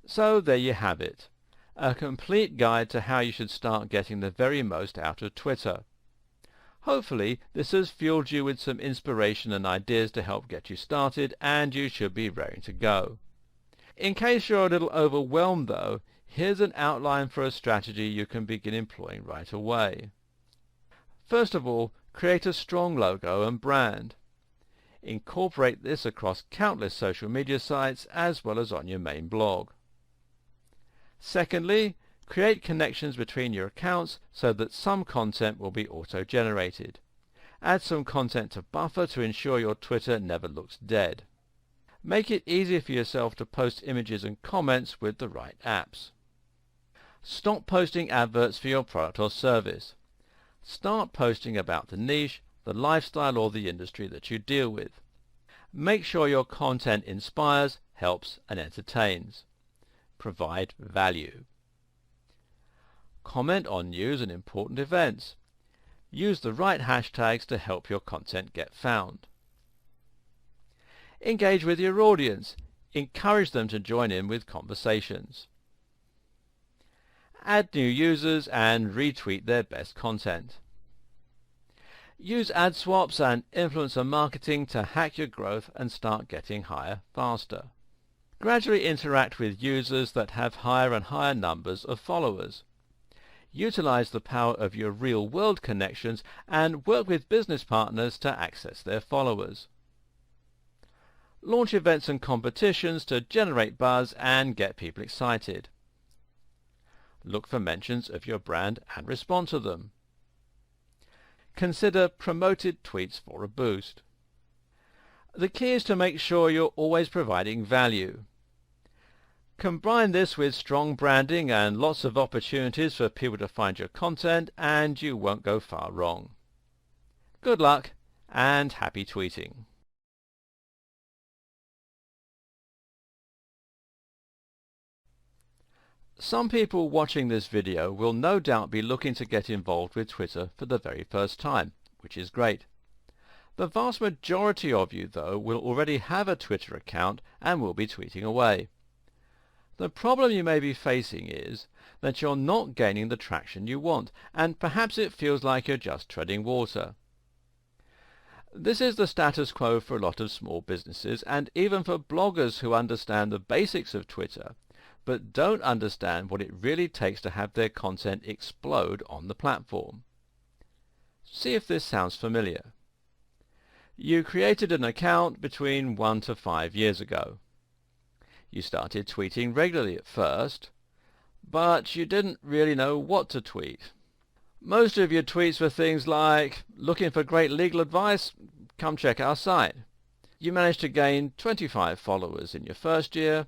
So there you have it, a complete guide to how you should start getting the very most out of Twitter. Hopefully this has fueled you with some inspiration and ideas to help get you started, and you should be raring to go. In case you're a little overwhelmed though, here's an outline for a strategy you can begin employing right away. First of all, create a strong logo and brand. Incorporate this across countless social media sites as well as on your main blog. Secondly, create connections between your accounts so that some content will be auto-generated. Add some content to buffer to ensure your Twitter never looks dead. Make it easy for yourself to post images and comments with the right apps. Stop posting adverts for your product or service. Start posting about the niche, the lifestyle or the industry that you deal with. Make sure your content inspires, helps and entertains. Provide value. Comment on news and important events. Use the right hashtags to help your content get found. Engage with your audience. Encourage them to join in with conversations. Add new users and retweet their best content. Use ad swaps and influencer marketing to hack your growth and start getting higher faster. Gradually interact with users that have higher and higher numbers of followers. Utilize the power of your real-world connections and work with business partners to access their followers. Launch events and competitions to generate buzz and get people excited. Look for mentions of your brand and respond to them. Consider promoted tweets for a boost. The key is to make sure you're always providing value. Combine this with strong branding and lots of opportunities for people to find your content, and you won't go far wrong. Good luck and happy tweeting. Some people watching this video will no doubt be looking to get involved with Twitter for the very first time, which is great. The vast majority of you, though, will already have a Twitter account and will be tweeting away. The problem you may be facing is that you're not gaining the traction you want, and perhaps it feels like you're just treading water. This is the status quo for a lot of small businesses, and even for bloggers who understand the basics of Twitter, but don't understand what it really takes to have their content explode on the platform. See if this sounds familiar. You created an account between 1 to 5 years ago. You started tweeting regularly at first, but you didn't really know what to tweet. Most of your tweets were things like, "Looking for great legal advice? Come check our site." You managed to gain 25 followers in your first year.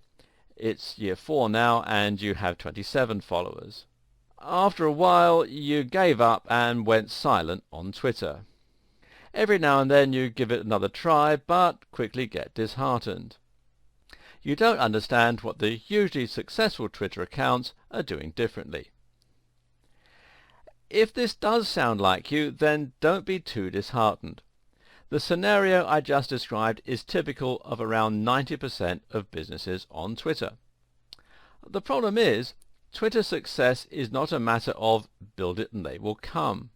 It's year 4 now and you have 27 followers. After a while you gave up and went silent on Twitter. Every now and then you give it another try, but quickly get disheartened. You don't understand what the hugely successful Twitter accounts are doing differently. If this does sound like you, then don't be too disheartened. The scenario I just described is typical of around 90% of businesses on Twitter. The problem is, Twitter success is not a matter of build it and they will come.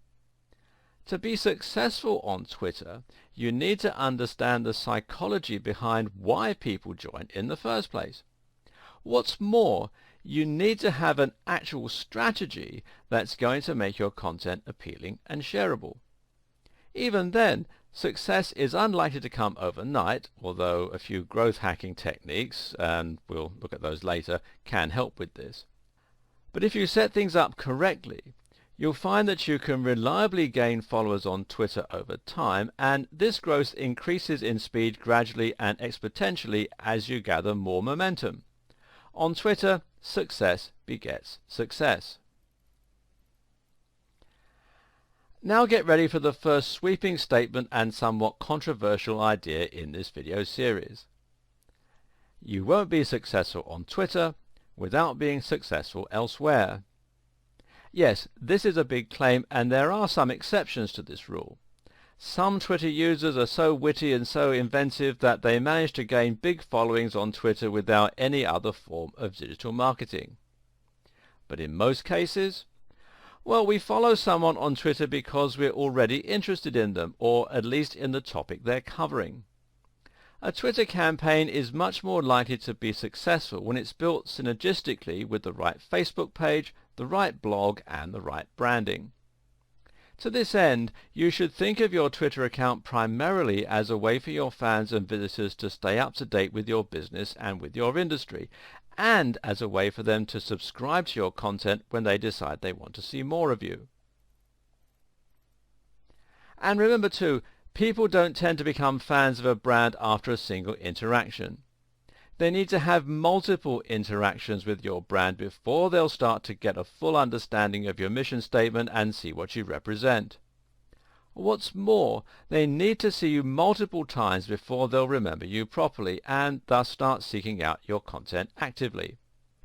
To be successful on Twitter, you need to understand the psychology behind why people join in the first place. What's more, you need to have an actual strategy that's going to make your content appealing and shareable. Even then, success is unlikely to come overnight, although a few growth hacking techniques, and we'll look at those later, can help with this. But if you set things up correctly, you'll find that you can reliably gain followers on Twitter over time, and this growth increases in speed gradually and exponentially as you gather more momentum. On Twitter, success begets success. Now get ready for the first sweeping statement and somewhat controversial idea in this video series. You won't be successful on Twitter without being successful elsewhere. Yes, this is a big claim and there are some exceptions to this rule. Some Twitter users are so witty and so inventive that they manage to gain big followings on Twitter without any other form of digital marketing. But in most cases, well, we follow someone on Twitter because we're already interested in them, or at least in the topic they're covering. A Twitter campaign is much more likely to be successful when it's built synergistically with the right Facebook page, the right blog, and the right branding. To this end, you should think of your Twitter account primarily as a way for your fans and visitors to stay up to date with your business and with your industry, and as a way for them to subscribe to your content when they decide they want to see more of you. And remember too, people don't tend to become fans of a brand after a single interaction. They need to have multiple interactions with your brand before they'll start to get a full understanding of your mission statement and see what you represent. What's more, they need to see you multiple times before they'll remember you properly and thus start seeking out your content actively.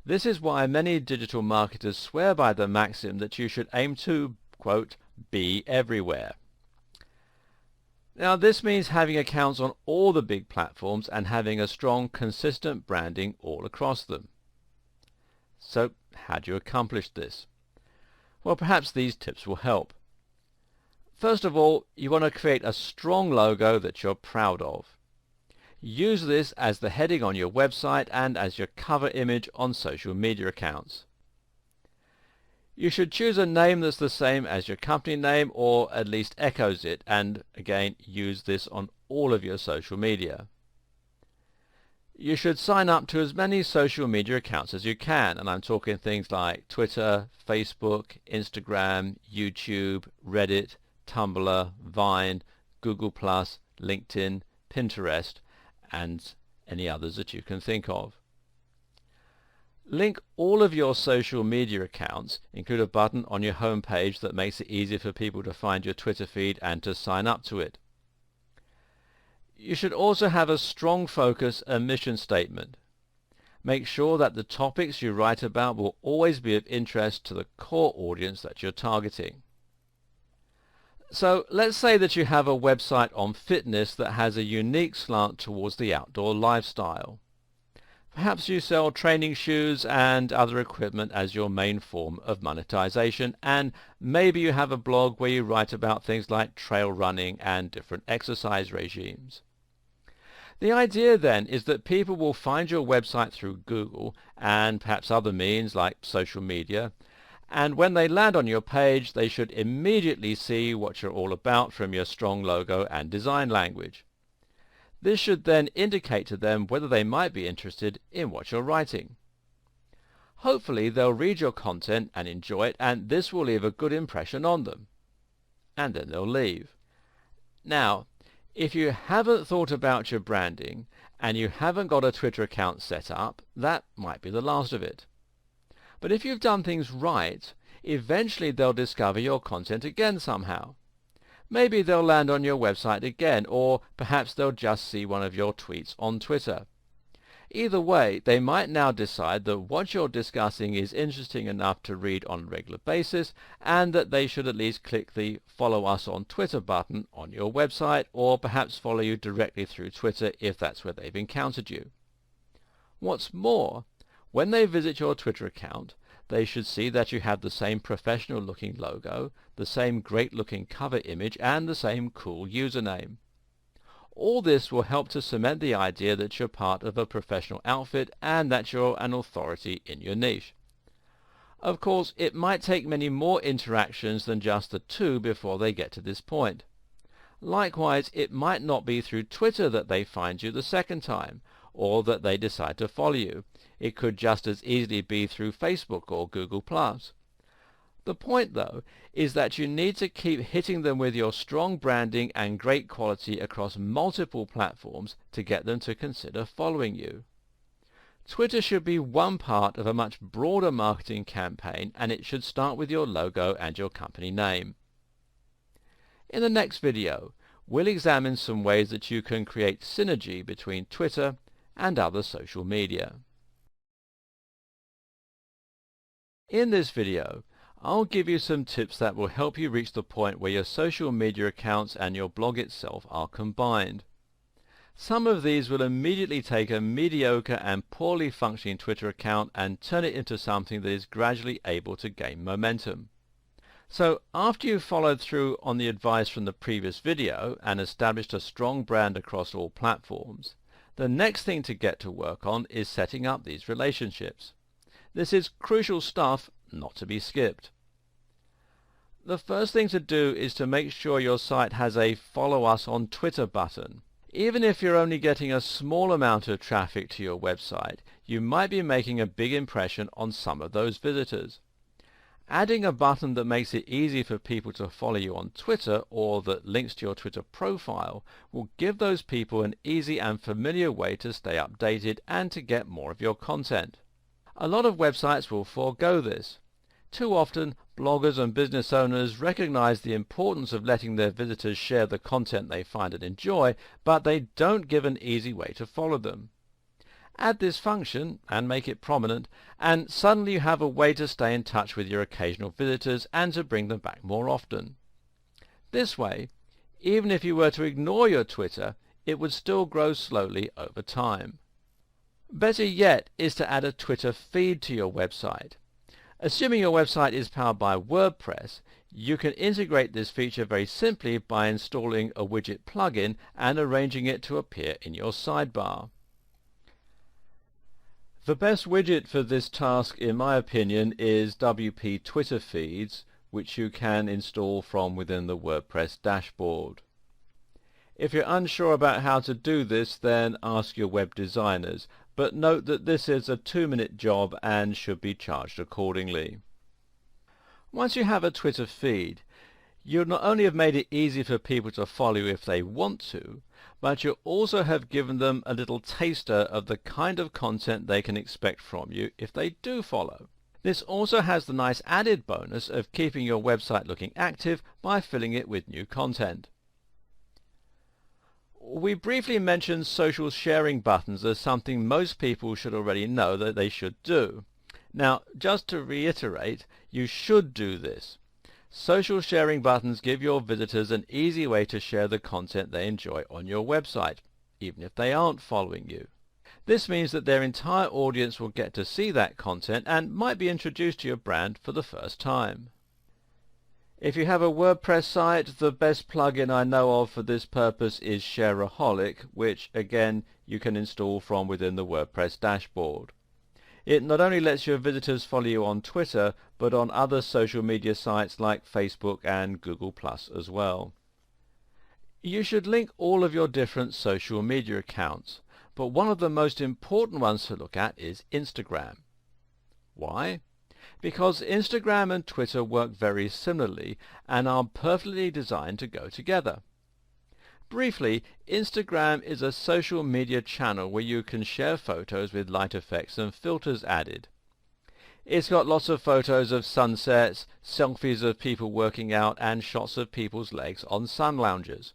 This is why many digital marketers swear by the maxim that you should aim to, quote, be everywhere. Now this means having accounts on all the big platforms and having a strong, consistent branding all across them. So how do you accomplish this? Well, perhaps these tips will help. First of all, you want to create a strong logo that you're proud of. Use this as the heading on your website and as your cover image on social media accounts. You should choose a name that's the same as your company name or at least echoes it, and again use this on all of your social media. You should sign up to as many social media accounts as you can, and I'm talking things like Twitter, Facebook, Instagram, YouTube, Reddit, Tumblr, Vine, Google+, LinkedIn, Pinterest, and any others that you can think of. Link all of your social media accounts, include a button on your home page that makes it easier for people to find your Twitter feed and to sign up to it. You should also have a strong focus and mission statement. Make sure that the topics you write about will always be of interest to the core audience that you're targeting. So let's say that you have a website on fitness that has a unique slant towards the outdoor lifestyle. Perhaps you sell training shoes and other equipment as your main form of monetization, and maybe you have a blog where you write about things like trail running and different exercise regimes. The idea then is that people will find your website through Google and perhaps other means like social media, and when they land on your page they should immediately see what you're all about from your strong logo and design language. This should then indicate to them whether they might be interested in what you're writing. Hopefully they'll read your content and enjoy it, and this will leave a good impression on them. And then they'll leave. Now, if you haven't thought about your branding and you haven't got a Twitter account set up, that might be the last of it. But if you've done things right, eventually they'll discover your content again somehow. Maybe they'll land on your website again, or perhaps they'll just see one of your tweets on Twitter. Either way, they might now decide that what you're discussing is interesting enough to read on a regular basis, and that they should at least click the Follow Us on Twitter button on your website, or perhaps follow you directly through Twitter if that's where they've encountered you. What's more, when they visit your Twitter account, they should see that you have the same professional-looking logo, the same great-looking cover image, and the same cool username. All this will help to cement the idea that you're part of a professional outfit and that you're an authority in your niche. Of course, it might take many more interactions than just the two before they get to this point. Likewise, it might not be through Twitter that they find you the second time, or that they decide to follow you. It could just as easily be through Facebook or Google+. The point, though, is that you need to keep hitting them with your strong branding and great quality across multiple platforms to get them to consider following you. Twitter should be one part of a much broader marketing campaign, and it should start with your logo and your company name. In the next video, we'll examine some ways that you can create synergy between Twitter and other social media. In this video, I'll give you some tips that will help you reach the point where your social media accounts and your blog itself are combined. Some of these will immediately take a mediocre and poorly functioning Twitter account and turn it into something that is gradually able to gain momentum. So after you've followed through on the advice from the previous video and established a strong brand across all platforms, the next thing to get to work on is setting up these relationships. This is crucial stuff, not to be skipped. The first thing to do is to make sure your site has a Follow Us on Twitter button. Even if you're only getting a small amount of traffic to your website, you might be making a big impression on some of those visitors. Adding a button that makes it easy for people to follow you on Twitter or that links to your Twitter profile will give those people an easy and familiar way to stay updated and to get more of your content. A lot of websites will forego this. Too often, bloggers and business owners recognize the importance of letting their visitors share the content they find and enjoy, but they don't give an easy way to follow them. Add this function and make it prominent, and suddenly you have a way to stay in touch with your occasional visitors and to bring them back more often. This way, even if you were to ignore your Twitter, it would still grow slowly over time. Better yet is to add a Twitter feed to your website. Assuming your website is powered by WordPress, you can integrate this feature very simply by installing a widget plugin and arranging it to appear in your sidebar. The best widget for this task, in my opinion, is WP Twitter Feeds, which you can install from within the WordPress dashboard. If you're unsure about how to do this, then ask your web designers, but note that this is a 2-minute job and should be charged accordingly. Once you have a Twitter feed, you not only have made it easy for people to follow you if they want to, but you also have given them a little taster of the kind of content they can expect from you if they do follow. This also has the nice added bonus of keeping your website looking active by filling it with new content. We briefly mentioned social sharing buttons as something most people should already know that they should do. Now, just to reiterate, you should do this. Social sharing buttons give your visitors an easy way to share the content they enjoy on your website, even if they aren't following you. This means that their entire audience will get to see that content and might be introduced to your brand for the first time. If you have a WordPress site, the best plugin I know of for this purpose is Shareaholic, which again you can install from within the WordPress dashboard. It not only lets your visitors follow you on Twitter, but on other social media sites like Facebook and Google+ as well. You should link all of your different social media accounts, but one of the most important ones to look at is Instagram. Why? Because Instagram and Twitter work very similarly and are perfectly designed to go together. Briefly, Instagram is a social media channel where you can share photos with light effects and filters added. It's got lots of photos of sunsets, selfies of people working out, and shots of people's legs on sun loungers.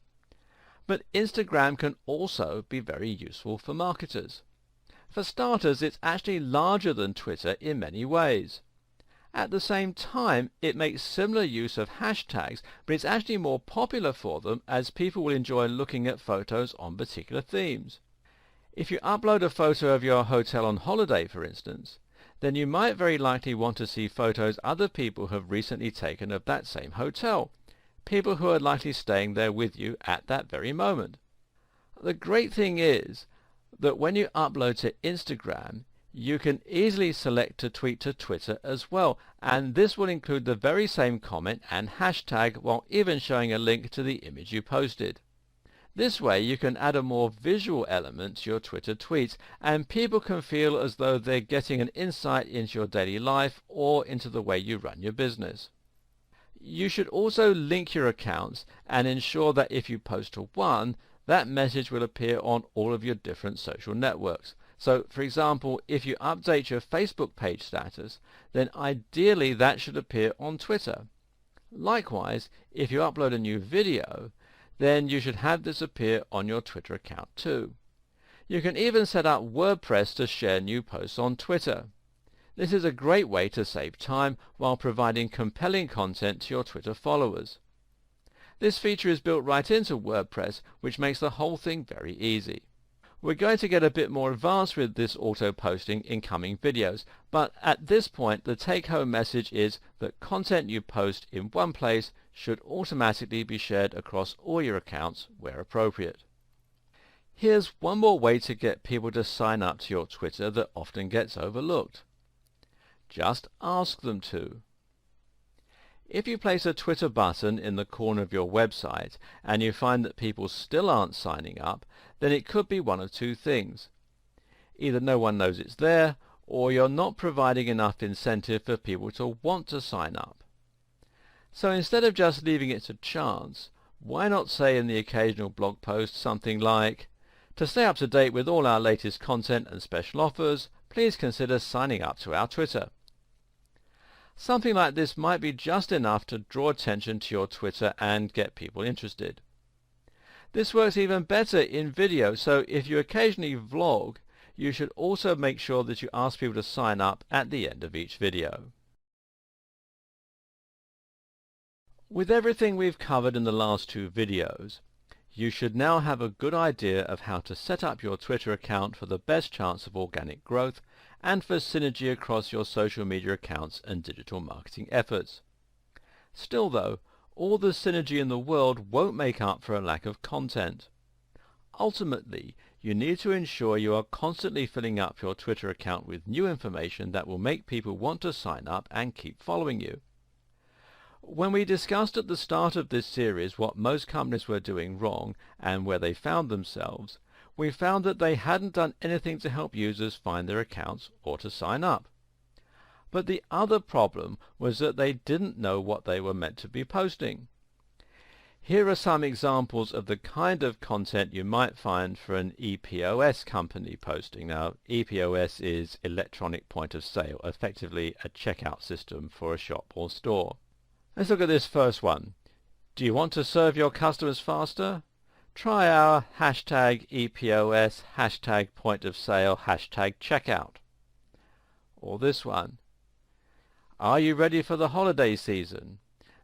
But Instagram can also be very useful for marketers. For starters, it's actually larger than Twitter in many ways. At the same time, it makes similar use of hashtags, but it's actually more popular for them as people will enjoy looking at photos on particular themes. If you upload a photo of your hotel on holiday, for instance, then you might very likely want to see photos other people have recently taken of that same hotel, people who are likely staying there with you at that very moment. The great thing is that when you upload to Instagram, you can easily select to tweet to Twitter as well, and this will include the very same comment and hashtag while even showing a link to the image you posted. This way you can add a more visual element to your Twitter tweets, and people can feel as though they're getting an insight into your daily life or into the way you run your business. You should also link your accounts and ensure that if you post to one, that message will appear on all of your different social networks. So, for example, if you update your Facebook page status, then ideally that should appear on Twitter. Likewise, if you upload a new video, then you should have this appear on your Twitter account too. You can even set up WordPress to share new posts on Twitter. This is a great way to save time while providing compelling content to your Twitter followers. This feature is built right into WordPress, which makes the whole thing very easy. We're going to get a bit more advanced with this auto-posting in coming videos, but at this point the take-home message is that content you post in one place should automatically be shared across all your accounts where appropriate. Here's one more way to get people to sign up to your Twitter that often gets overlooked. Just ask them to. If you place a Twitter button in the corner of your website and you find that people still aren't signing up, then it could be one of two things. Either no one knows it's there, or you're not providing enough incentive for people to want to sign up. So instead of just leaving it to chance, why not say in the occasional blog post something like, "To stay up to date with all our latest content and special offers, please consider signing up to our Twitter." Something like this might be just enough to draw attention to your Twitter and get people interested. This works even better in video, so if you occasionally vlog, you should also make sure that you ask people to sign up at the end of each video. With everything we've covered in the last two videos, you should now have a good idea of how to set up your Twitter account for the best chance of organic growth and for synergy across your social media accounts and digital marketing efforts. Still though, all the synergy in the world won't make up for a lack of content. Ultimately, you need to ensure you are constantly filling up your Twitter account with new information that will make people want to sign up and keep following you. When we discussed at the start of this series what most companies were doing wrong and where they found themselves, we found that they hadn't done anything to help users find their accounts or to sign up. But the other problem was that they didn't know what they were meant to be posting. Here are some examples of the kind of content you might find for an EPOS company posting. Now, EPOS is electronic point of sale, effectively a checkout system for a shop or store. Let's look at this first one. Do you want to serve your customers faster? Try our #EPOS, #point of sale, #checkout. Or this one. Are you ready for the holiday season?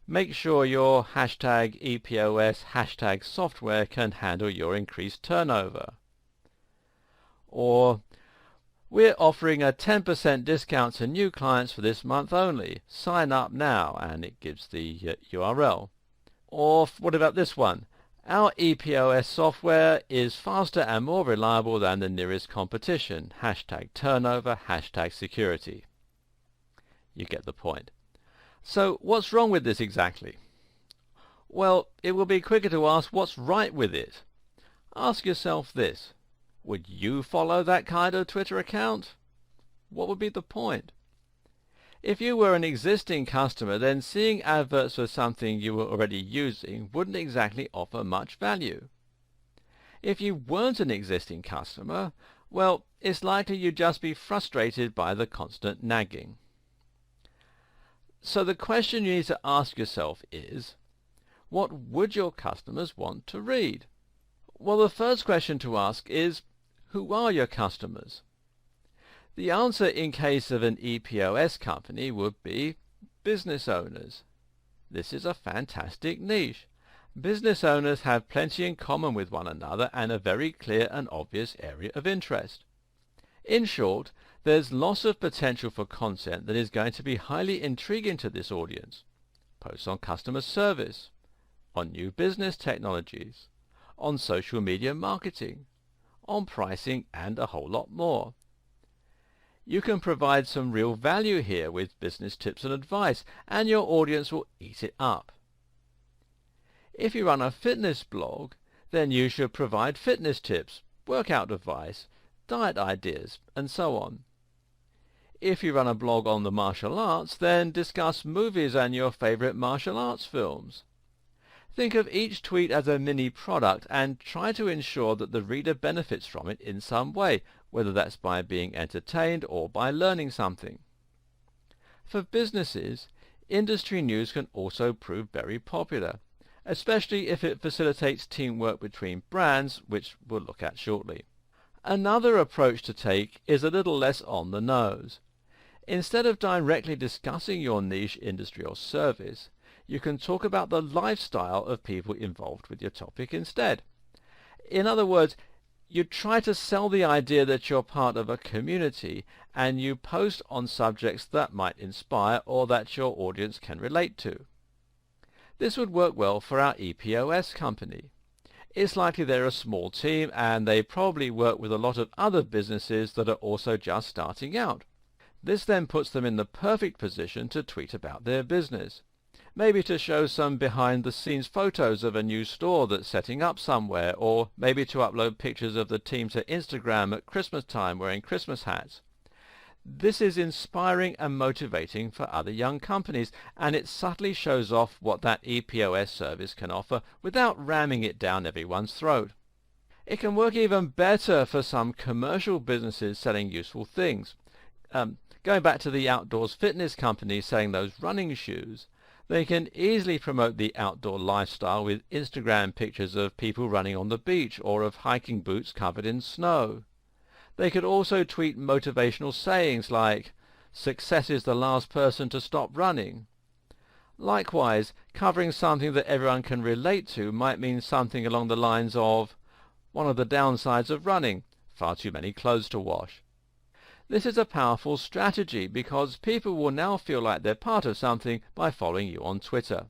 Make sure your #EPOS, #software can handle your increased turnover. Or, we're offering a 10% discount to new clients for this month only. Sign up now, and it gives the URL. Or what about this one? Our EPOS software is faster and more reliable than the nearest competition. #turnover, #security. You get the point. So what's wrong with this exactly? Well, it will be quicker to ask what's right with it. Ask yourself this. Would you follow that kind of Twitter account? What would be the point? If you were an existing customer, then seeing adverts for something you were already using wouldn't exactly offer much value. If you weren't an existing customer, well, it's likely you'd just be frustrated by the constant nagging. So the question you need to ask yourself is, what would your customers want to read? Well, the first question to ask is, who are your customers? The answer in case of an EPOS company would be business owners. This is a fantastic niche. Business owners have plenty in common with one another and a very clear and obvious area of interest. In short, there's lots of potential for content that is going to be highly intriguing to this audience. Posts on customer service, on new business technologies, on social media marketing, on pricing, and a whole lot more. You can provide some real value here with business tips and advice, and your audience will eat it up. If you run a fitness blog, then you should provide fitness tips, workout advice, diet ideas, and so on. If you run a blog on the martial arts, then discuss movies and your favorite martial arts films. Think of each tweet as a mini product and try to ensure that the reader benefits from it in some way, whether that's by being entertained or by learning something. For businesses, industry news can also prove very popular, especially if it facilitates teamwork between brands, which we'll look at shortly. Another approach to take is a little less on the nose. Instead of directly discussing your niche, industry or service, you can talk about the lifestyle of people involved with your topic instead. In other words, you try to sell the idea that you're part of a community, and you post on subjects that might inspire or that your audience can relate to. This would work well for our EPOS company. It's likely they're a small team, and they probably work with a lot of other businesses that are also just starting out. This then puts them in the perfect position to tweet about their business. Maybe to show some behind-the-scenes photos of a new store that's setting up somewhere, or maybe to upload pictures of the team to Instagram at Christmas time wearing Christmas hats. This is inspiring and motivating for other young companies, and it subtly shows off what that EPOS service can offer without ramming it down everyone's throat. It can work even better for some commercial businesses selling useful things. Going back to the outdoors fitness company selling those running shoes, they can easily promote the outdoor lifestyle with Instagram pictures of people running on the beach or of hiking boots covered in snow. They could also tweet motivational sayings like, "Success is the last person to stop running." Likewise, covering something that everyone can relate to might mean something along the lines of, "One of the downsides of running, far too many clothes to wash." This is a powerful strategy because people will now feel like they're part of something by following you on Twitter.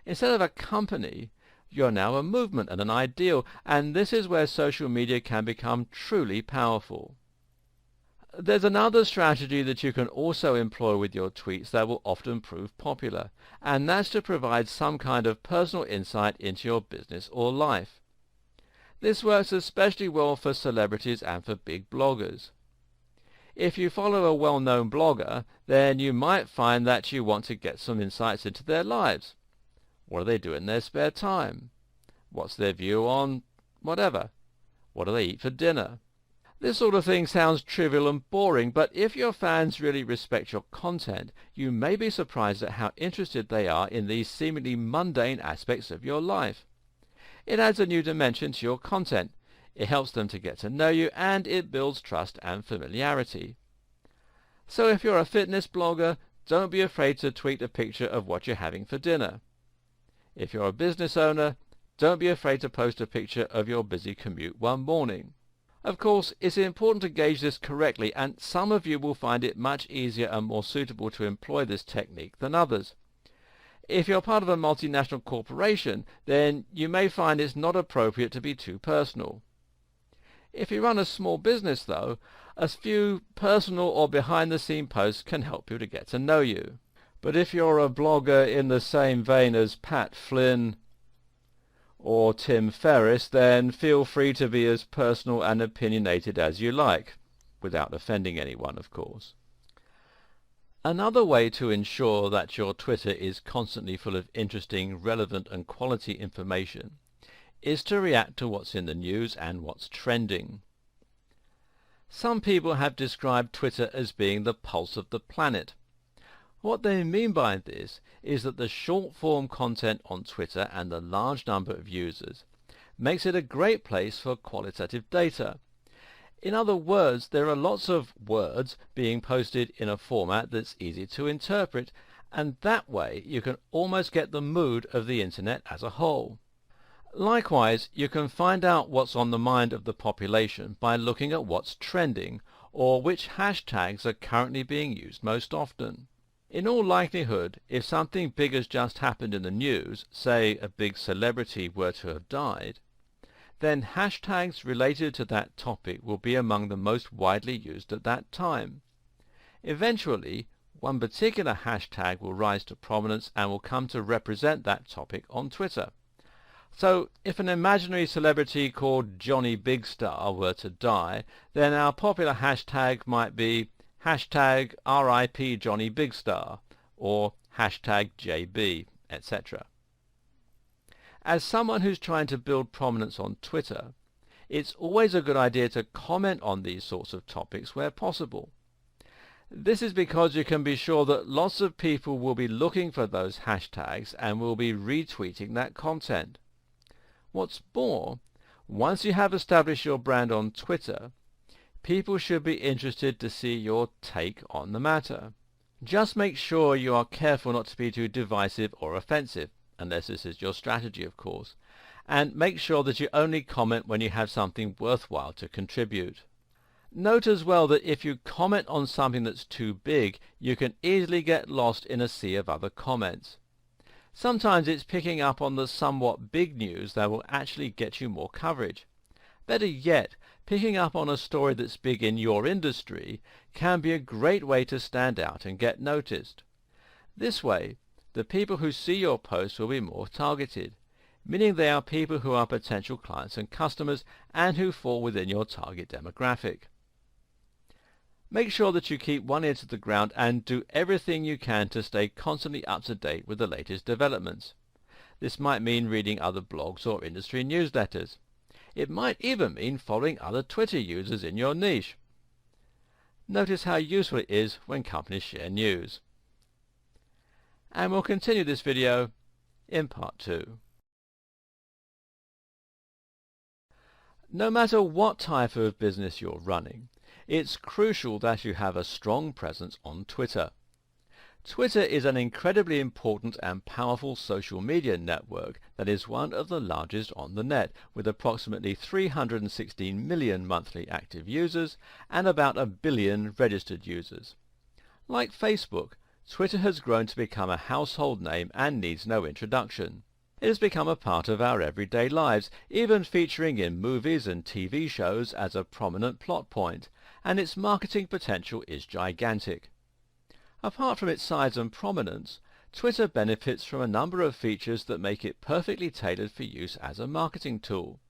Instead of a company, you're now a movement and an ideal, and this is where social media can become truly powerful. There's another strategy that you can also employ with your tweets that will often prove popular, and that's to provide some kind of personal insight into your business or life. This works especially well for celebrities and for big bloggers. If you follow a well-known blogger, then you might find that you want to get some insights into their lives. What do they do in their spare time? What's their view on whatever? What do they eat for dinner? This sort of thing sounds trivial and boring, but if your fans really respect your content, you may be surprised at how interested they are in these seemingly mundane aspects of your life. It adds a new dimension to your content. It helps them to get to know you, and it builds trust and familiarity. So if you're a fitness blogger, don't be afraid to tweet a picture of what you're having for dinner. If you're a business owner, don't be afraid to post a picture of your busy commute one morning. Of course, it's important to gauge this correctly, and some of you will find it much easier and more suitable to employ this technique than others. If you're part of a multinational corporation, then you may find it's not appropriate to be too personal. If you run a small business, though, a few personal or behind-the-scene posts can help you to get to know you. But if you're a blogger in the same vein as Pat Flynn or Tim Ferriss, then feel free to be as personal and opinionated as you like, without offending anyone, of course. Another way to ensure that your Twitter is constantly full of interesting, relevant and quality information is to react to what's in the news and what's trending. Some people have described Twitter as being the pulse of the planet. What they mean by this is that the short-form content on Twitter and the large number of users makes it a great place for qualitative data. In other words, there are lots of words being posted in a format that's easy to interpret, and that way you can almost get the mood of the internet as a whole. Likewise, you can find out what's on the mind of the population by looking at what's trending, or which hashtags are currently being used most often. In all likelihood, if something big has just happened in the news, say a big celebrity were to have died, then hashtags related to that topic will be among the most widely used at that time. Eventually, one particular hashtag will rise to prominence and will come to represent that topic on Twitter. So, if an imaginary celebrity called Johnny Big Star were to die, then our popular hashtag might be hashtag RIP Johnny Big Star, or hashtag JB, etc. As someone who's trying to build prominence on Twitter, it's always a good idea to comment on these sorts of topics where possible. This is because you can be sure that lots of people will be looking for those hashtags and will be retweeting that content. What's more, once you have established your brand on Twitter, People should be interested to see your take on the matter. Just make sure you are careful not to be too divisive or offensive, unless this is your strategy, of course, and make sure that you only comment when you have something worthwhile to contribute. Note as well that if you comment on something that's too big, you can easily get lost in a sea of other comments. Sometimes it's picking up on the somewhat big news that will actually get you more coverage. Better yet, picking up on a story that's big in your industry can be a great way to stand out and get noticed. This way, the people who see your posts will be more targeted, meaning they are people who are potential clients and customers and who fall within your target demographic. Make sure that you keep one ear to the ground and do everything you can to stay constantly up to date with the latest developments. This might mean reading other blogs or industry newsletters. It might even mean following other Twitter users in your niche. Notice how useful it is when companies share news. And we'll continue this video in part 2. No matter what type of business you're running, it's crucial that you have a strong presence on Twitter. Twitter is an incredibly important and powerful social media network that is one of the largest on the net, with approximately 316 million monthly active users and about 1 billion registered users. Like Facebook, Twitter has grown to become a household name and needs no introduction. It has become a part of our everyday lives, even featuring in movies and TV shows as a prominent plot point, and its marketing potential is gigantic. Apart from its size and prominence, Twitter benefits from a number of features that make it perfectly tailored for use as a marketing tool.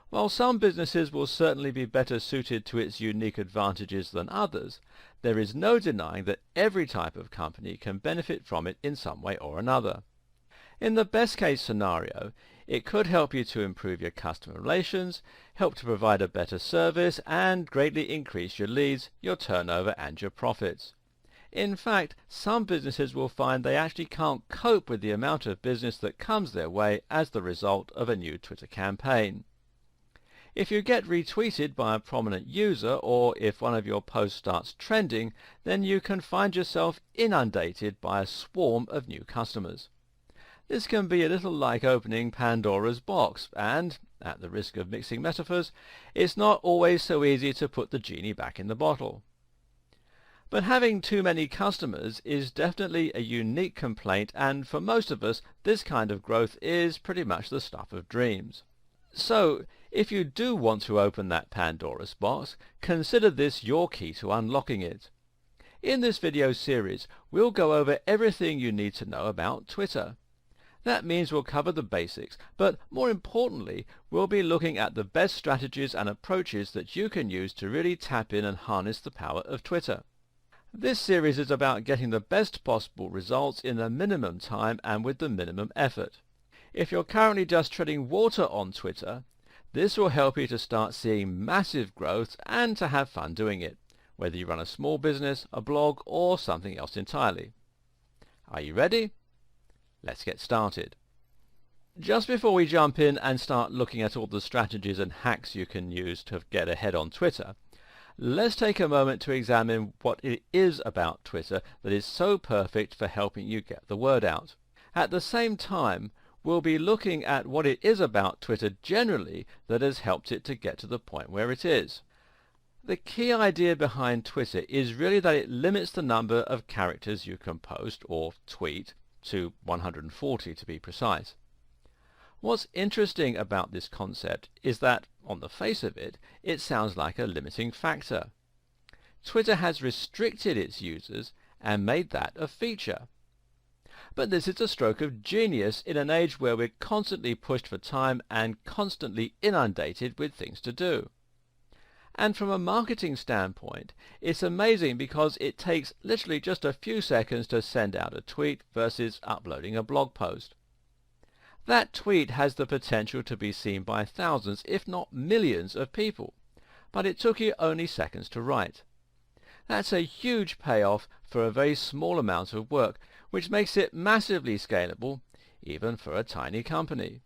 While some businesses will certainly be better suited to its unique advantages than others, there is no denying that every type of company can benefit from it in some way or another. In the best case scenario, it could help you to improve your customer relations, help to provide a better service, and greatly increase your leads, your turnover, and your profits. In fact, some businesses will find they actually can't cope with the amount of business that comes their way as the result of a new Twitter campaign. If you get retweeted by a prominent user, or if one of your posts starts trending, then you can find yourself inundated by a swarm of new customers. This can be a little like opening Pandora's box, and, at the risk of mixing metaphors, it's not always so easy to put the genie back in the bottle. But having too many customers is definitely a unique complaint, and for most of us, this kind of growth is pretty much the stuff of dreams. So, if you do want to open that Pandora's box, consider this your key to unlocking it. In this video series, we'll go over everything you need to know about Twitter. That means we'll cover the basics, but more importantly, we'll be looking at the best strategies and approaches that you can use to really tap in and harness the power of Twitter. This series is about getting the best possible results in the minimum time and with the minimum effort. If you're currently just treading water on Twitter, this will help you to start seeing massive growth and to have fun doing it, whether you run a small business, a blog, or something else entirely. Are you ready? Let's get started. Just before we jump in and start looking at all the strategies and hacks you can use to get ahead on Twitter, let's take a moment to examine what it is about Twitter that is so perfect for helping you get the word out. At the same time, we'll be looking at what it is about Twitter generally that has helped it to get to the point where it is. The key idea behind Twitter is really that it limits the number of characters you can post or tweet to 140 to be precise. What's interesting about this concept is that, on the face of it, it sounds like a limiting factor. Twitter has restricted its users and made that a feature. But this is a stroke of genius in an age where we're constantly pushed for time and constantly inundated with things to do. And from a marketing standpoint, it's amazing because it takes literally just a few seconds to send out a tweet versus uploading a blog post. That tweet has the potential to be seen by thousands, if not millions of people, but it took you only seconds to write. That's a huge payoff for a very small amount of work, which makes it massively scalable, even for a tiny company.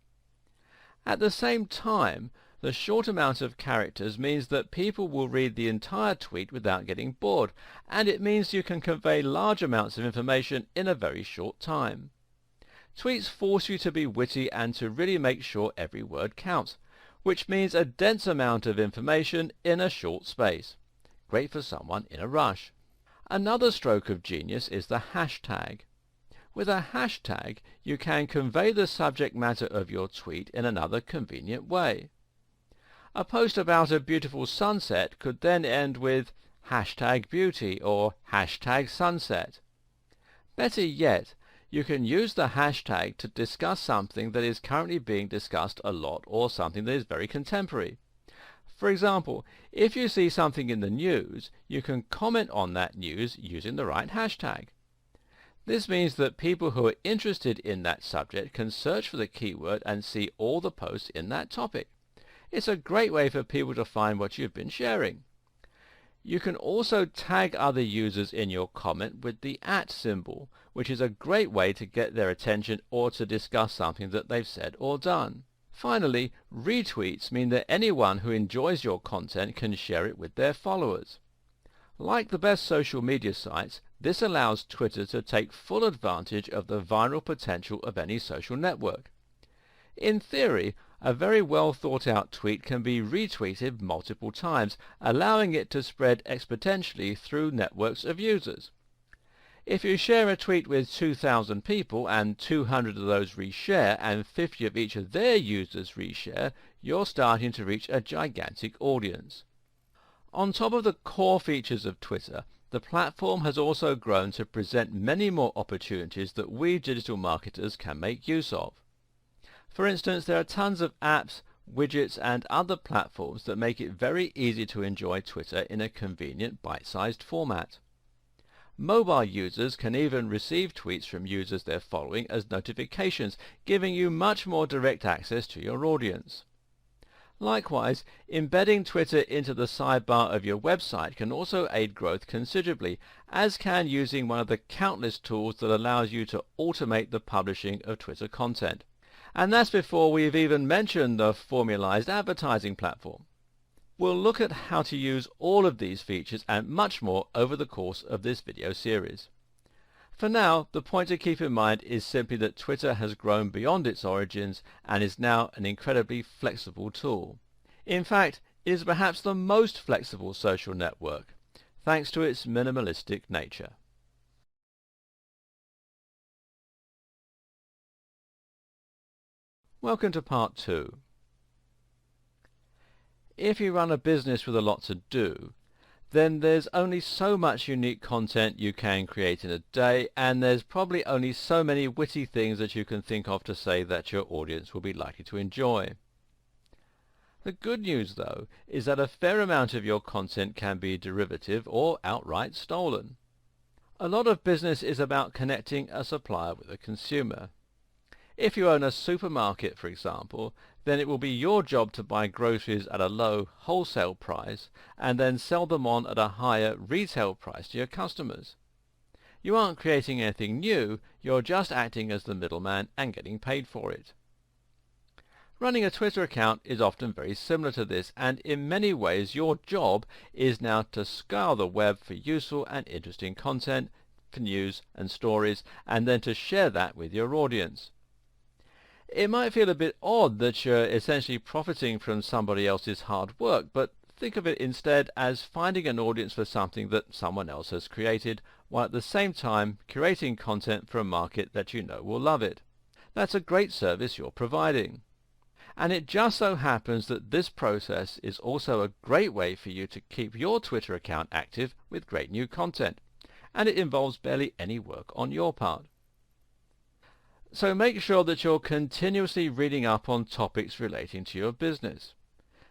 At the same time, The short amount of characters means that people will read the entire tweet without getting bored, and it means you can convey large amounts of information in a very short time. Tweets force you to be witty and to really make sure every word counts, which means a dense amount of information in a short space. Great for someone in a rush. Another stroke of genius is the hashtag. With a hashtag, you can convey the subject matter of your tweet in another convenient way. A post about a beautiful sunset could then end with #beauty or #sunset. Better yet, you can use the hashtag to discuss something that is currently being discussed a lot or something that is very contemporary. For example, if you see something in the news, you can comment on that news using the right hashtag. This means that people who are interested in that subject can search for the keyword and see all the posts in that topic. It's a great way for people to find what you've been sharing. You can also tag other users in your comment with the @ symbol, which is a great way to get their attention or to discuss something that they've said or done. Finally, retweets mean that anyone who enjoys your content can share it with their followers. Like the best social media sites, this allows Twitter to take full advantage of the viral potential of any social network. In theory, a very well thought out tweet can be retweeted multiple times, allowing it to spread exponentially through networks of users. If you share a tweet with 2,000 people and 200 of those reshare and 50 of each of their users reshare, you're starting to reach a gigantic audience. On top of the core features of Twitter, the platform has also grown to present many more opportunities that we digital marketers can make use of. For instance, there are tons of apps, widgets and other platforms that make it very easy to enjoy Twitter in a convenient bite-sized format. Mobile users can even receive tweets from users they're following as notifications, giving you much more direct access to your audience. Likewise, embedding Twitter into the sidebar of your website can also aid growth considerably, as can using one of the countless tools that allows you to automate the publishing of Twitter content. And that's before we've even mentioned the formalized advertising platform. We'll look at how to use all of these features and much more over the course of this video series. For now, the point to keep in mind is simply that Twitter has grown beyond its origins and is now an incredibly flexible tool. In fact, it is perhaps the most flexible social network, thanks to its minimalistic nature. Welcome to part 2. If you run a business with a lot to do, then there's only so much unique content you can create in a day, and there's probably only so many witty things that you can think of to say that your audience will be likely to enjoy. The good news, though, is that a fair amount of your content can be derivative or outright stolen. A lot of business is about connecting a supplier with a consumer. If you own a supermarket, for example, then it will be your job to buy groceries at a low wholesale price and then sell them on at a higher retail price to your customers. You aren't creating anything new, you're just acting as the middleman and getting paid for it. Running a Twitter account is often very similar to this, and in many ways your job is now to scour the web for useful and interesting content, for news and stories, and then to share that with your audience. It might feel a bit odd that you're essentially profiting from somebody else's hard work, but think of it instead as finding an audience for something that someone else has created, while at the same time curating content for a market that you know will love it. That's a great service you're providing. And it just so happens that this process is also a great way for you to keep your Twitter account active with great new content, and it involves barely any work on your part. So make sure that you're continuously reading up on topics relating to your business.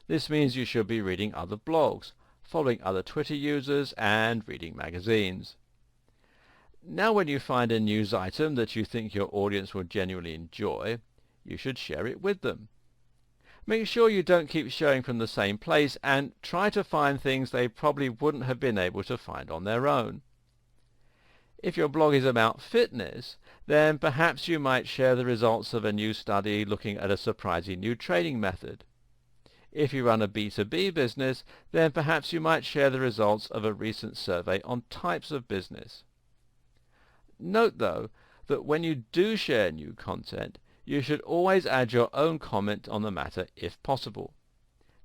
This means you should be reading other blogs, following other Twitter users, and reading magazines. Now when you find a news item that you think your audience will genuinely enjoy, you should share it with them. Make sure you don't keep sharing from the same place, and try to find things they probably wouldn't have been able to find on their own. If your blog is about fitness, then perhaps you might share the results of a new study looking at a surprising new training method. If you run a B2B business, then perhaps you might share the results of a recent survey on types of business. Note, though, that when you do share new content, you should always add your own comment on the matter if possible.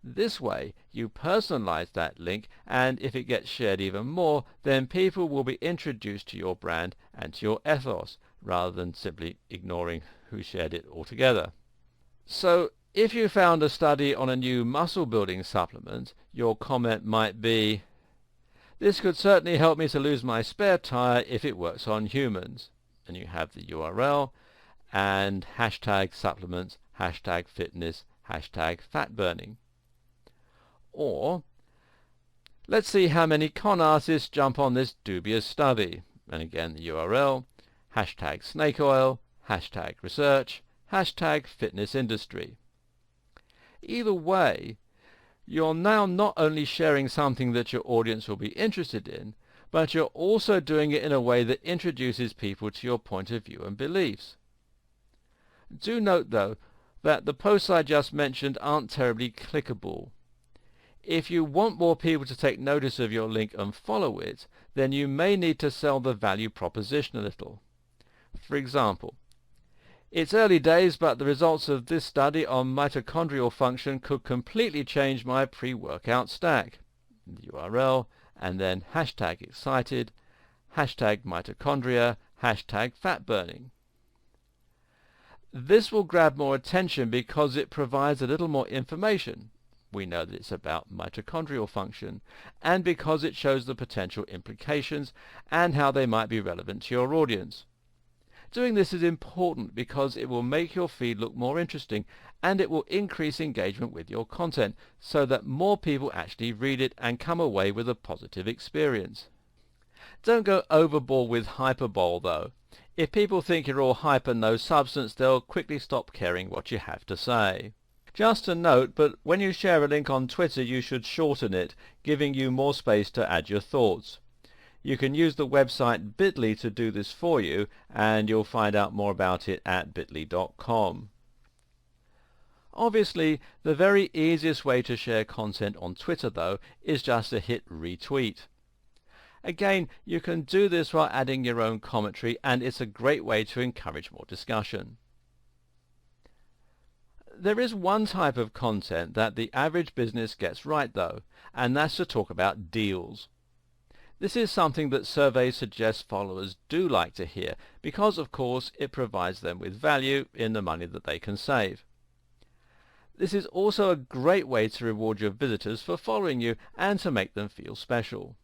This way, you personalize that link, and if it gets shared even more, then people will be introduced to your brand and to your ethos, rather than simply ignoring who shared it altogether. So, if you found a study on a new muscle-building supplement, your comment might be, "This could certainly help me to lose my spare tire if it works on humans." And you have the URL and hashtag supplements, hashtag fitness, hashtag fat burning. Or, "Let's see how many con artists jump on this dubious study." And again the URL, hashtag snake oil, hashtag research, hashtag fitness industry. Either way, you're now not only sharing something that your audience will be interested in, but you're also doing it in a way that introduces people to your point of view and beliefs. Do note, though, that the posts I just mentioned aren't terribly clickable. If you want more people to take notice of your link and follow it, then you may need to sell the value proposition a little. For example, "It's early days, but the results of this study on mitochondrial function could completely change my pre-workout stack." The URL, and then hashtag excited, hashtag mitochondria, hashtag fat burning. This will grab more attention because it provides a little more information. We know that it's about mitochondrial function, and because it shows the potential implications and how they might be relevant to your audience. Doing this is important because it will make your feed look more interesting, and it will increase engagement with your content so that more people actually read it and come away with a positive experience. Don't go overboard with hyperbole, though. If people think you're all hype and no substance, they'll quickly stop caring what you have to say. Just a note, but when you share a link on Twitter, you should shorten it, giving you more space to add your thoughts. You can use the website bit.ly to do this for you, and you'll find out more about it at bit.ly.com. Obviously, the very easiest way to share content on Twitter, though, is just to hit retweet. Again, you can do this while adding your own commentary, and it's a great way to encourage more discussion. There is one type of content that the average business gets right, though, and that's to talk about deals. This is something that surveys suggest followers do like to hear because, of course, it provides them with value in the money that they can save. This is also a great way to reward your visitors for following you and to make them feel special.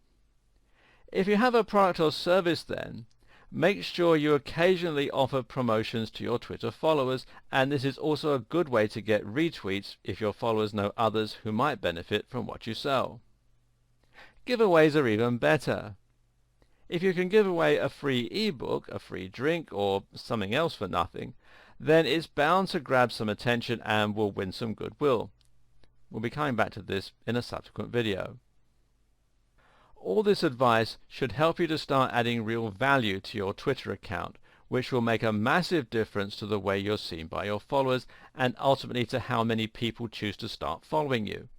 If you have a product or service, then make sure you occasionally offer promotions to your Twitter followers, and this is also a good way to get retweets if your followers know others who might benefit from what you sell. Giveaways are even better. If you can give away a free ebook, a free drink, or something else for nothing, then it's bound to grab some attention and will win some goodwill. We'll be coming back to this in a subsequent video. All this advice should help you to start adding real value to your Twitter account, which will make a massive difference to the way you're seen by your followers and ultimately to how many people choose to start following you.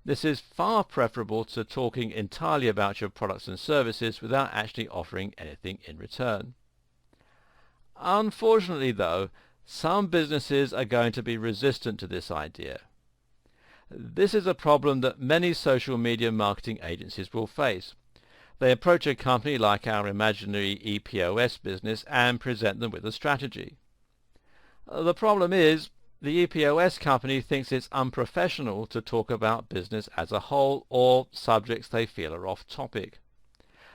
This is far preferable to talking entirely about your products and services without actually offering anything in return. Unfortunately, though, some businesses are going to be resistant to this idea. This is a problem that many social media marketing agencies will face. They approach a company like our imaginary EPOS business and present them with a strategy. The problem is, the EPOS company thinks it's unprofessional to talk about business as a whole or subjects they feel are off topic.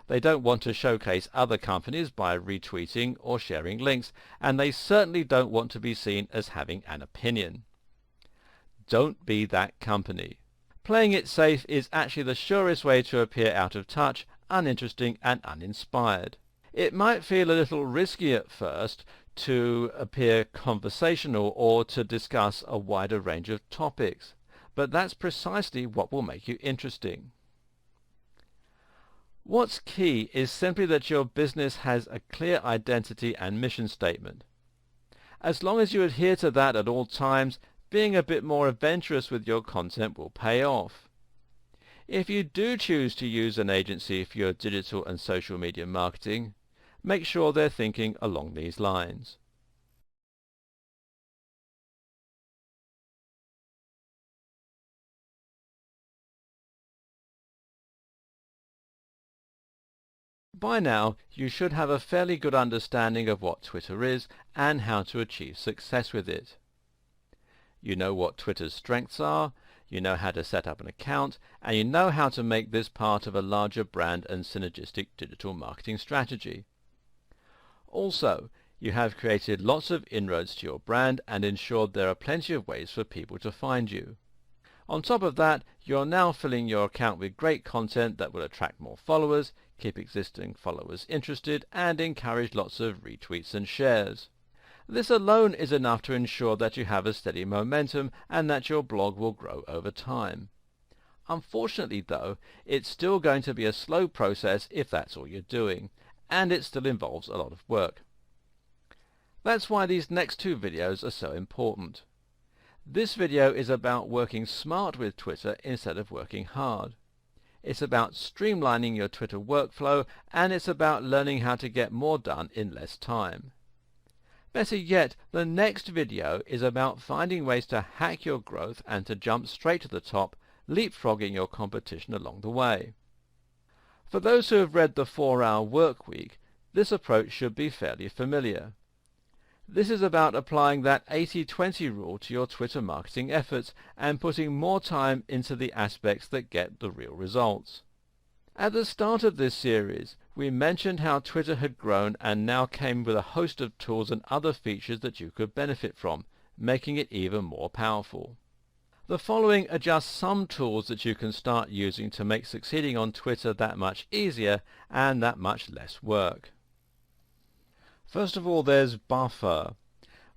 They don't want to showcase other companies by retweeting or sharing links, and they certainly don't want to be seen as having an opinion. Don't be that company. Playing it safe is actually the surest way to appear out of touch, uninteresting, and uninspired. It might feel a little risky at first to appear conversational or to discuss a wider range of topics, but that's precisely what will make you interesting. What's key is simply that your business has a clear identity and mission statement. As long as you adhere to that at all times, being a bit more adventurous with your content will pay off. If you do choose to use an agency for your digital and social media marketing, make sure they're thinking along these lines. By now, you should have a fairly good understanding of what Twitter is and how to achieve success with it. You know what Twitter's strengths are, you know how to set up an account, and you know how to make this part of a larger brand and synergistic digital marketing strategy. Also, you have created lots of inroads to your brand and ensured there are plenty of ways for people to find you. On top of that, you're now filling your account with great content that will attract more followers, keep existing followers interested, and encourage lots of retweets and shares. This alone is enough to ensure that you have a steady momentum and that your blog will grow over time. Unfortunately though, it's still going to be a slow process if that's all you're doing, and it still involves a lot of work. That's why these next two videos are so important. This video is about working smart with Twitter instead of working hard. It's about streamlining your Twitter workflow, and it's about learning how to get more done in less time. Better yet, the next video is about finding ways to hack your growth and to jump straight to the top, leapfrogging your competition along the way. For those who have read the 4-Hour Workweek, this approach should be fairly familiar. This is about applying that 80-20 rule to your Twitter marketing efforts and putting more time into the aspects that get the real results. At the start of this series, we mentioned how Twitter had grown and now came with a host of tools and other features that you could benefit from, making it even more powerful. The following are just some tools that you can start using to make succeeding on Twitter that much easier and that much less work. First of all, there's Buffer.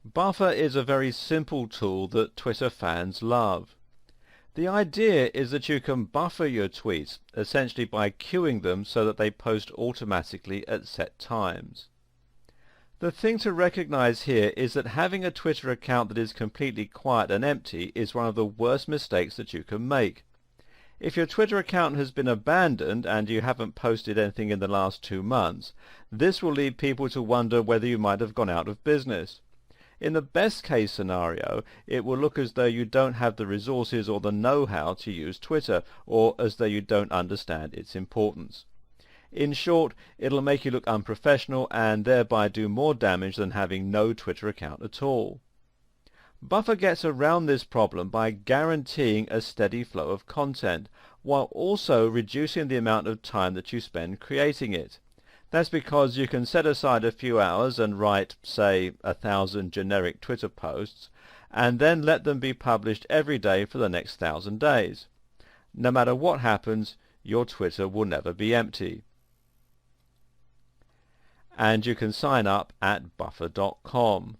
Buffer is a very simple tool that Twitter fans love. The idea is that you can buffer your tweets, essentially by queuing them so that they post automatically at set times. The thing to recognize here is that having a Twitter account that is completely quiet and empty is one of the worst mistakes that you can make. If your Twitter account has been abandoned and you haven't posted anything in the last 2 months, this will lead people to wonder whether you might have gone out of business. In the best case scenario, it will look as though you don't have the resources or the know-how to use Twitter, or as though you don't understand its importance. In short, it'll make you look unprofessional and thereby do more damage than having no Twitter account at all. Buffer gets around this problem by guaranteeing a steady flow of content, while also reducing the amount of time that you spend creating it. That's because you can set aside a few hours and write, say, 1,000 generic Twitter posts, and then let them be published every day for the next 1,000 days. No matter what happens, your Twitter will never be empty. And you can sign up at buffer.com.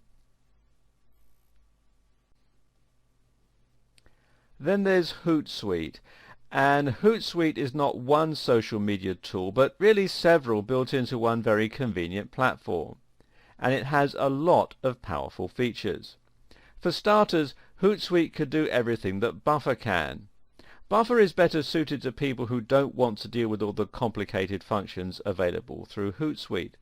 Then there's Hootsuite. And Hootsuite is not one social media tool, but really several built into one very convenient platform. And it has a lot of powerful features. For starters, Hootsuite could do everything that Buffer can. Buffer is better suited to people who don't want to deal with all the complicated functions available through Hootsuite.